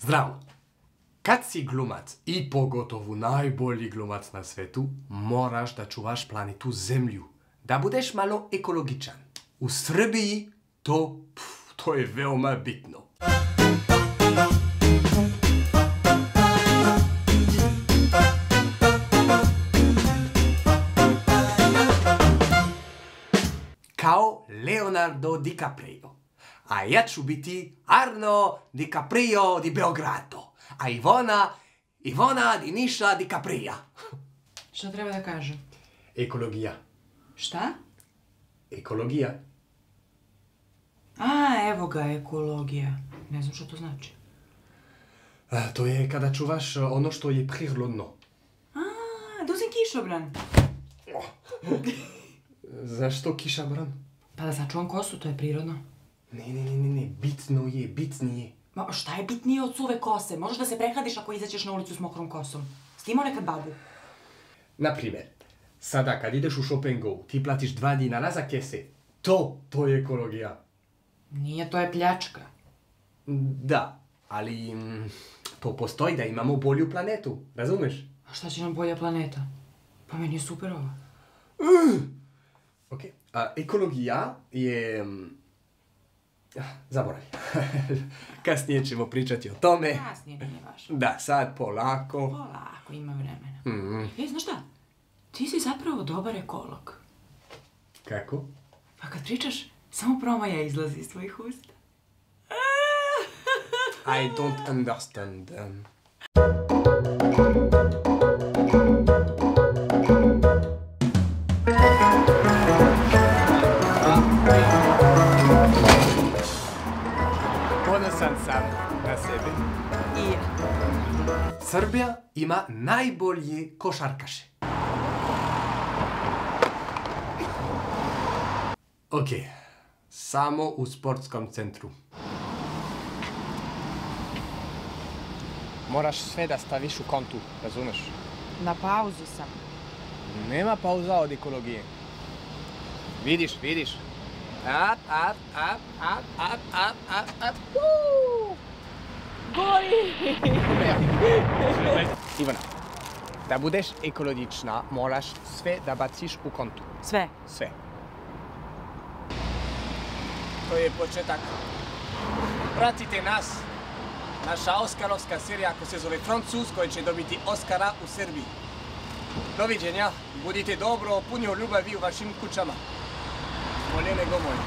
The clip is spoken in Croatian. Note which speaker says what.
Speaker 1: Zdravo! Kad si glumac i pogotovo najbolji glumac na svetu, moraš da čuvaš planetu Zemlju. Da budeš malo ekologičan. U Srbiji to je veoma bitno. Kao Leonardo DiCaprio. A ja ću biti Arno DiCaprio di Beogrado. A Ivona di Niša DiCapria.
Speaker 2: Šta treba da kažem?
Speaker 1: Ekologija.
Speaker 2: Šta?
Speaker 1: Ekologija.
Speaker 2: Evo ga, ekologija. Ne znam što to znači.
Speaker 1: To je kada čuvaš ono što je prirodno.
Speaker 2: Da uzem kišobran.
Speaker 1: Zašto kišobran?
Speaker 2: Pa da sačuvam kosu, to je prirodno.
Speaker 1: Ne, bitnije.
Speaker 2: Ma šta je bitnije od suve kose? Možeš da se prehladiš ako izaćeš na ulicu s mokrom kosom. Snimao nekad babu?
Speaker 1: Naprimer, sada kad ideš u Shop & Go, ti platiš 2 dinara za kese. To je ekologija.
Speaker 2: Nije, to je pljačka.
Speaker 1: Da, ali to postoji da imamo bolju planetu, razumeš?
Speaker 2: A šta će nam bolja planeta? Pa meni je super ova.
Speaker 1: Ok, ekologija je... Zaboravi. Kasnije ćemo pričati o tome.
Speaker 2: Kasnije nije važno.
Speaker 1: Da, sad polako.
Speaker 2: Polako, ima vremena. Znaš šta? Ti si zapravo dobar ekolog.
Speaker 1: Kako?
Speaker 2: Pa kad pričaš, samo promaja izlazi iz tvojih usta.
Speaker 1: I don't understand. Ponosan sam na sebe.
Speaker 2: I ja.
Speaker 1: Srbija ima najbolje košarkaše. Ok, samo u sportskom centru. Moraš sve da staviš u kontu, razumeš?
Speaker 2: Na pauzi sam.
Speaker 1: Nema pauza od ekologije. Vidiš. Up.
Speaker 2: Gori!
Speaker 1: Ivana, da budeš ekologična, moraš sve da baciš u kontu.
Speaker 2: Sve.
Speaker 1: Sve. To je početak. Pratite nas. Naša oskarovska serija koja se zove Francuz, koja će dobiti Oskara u Srbiji. Doviđenja, budite dobro, punio ljubavi u vašim kućama. Moljene go moje.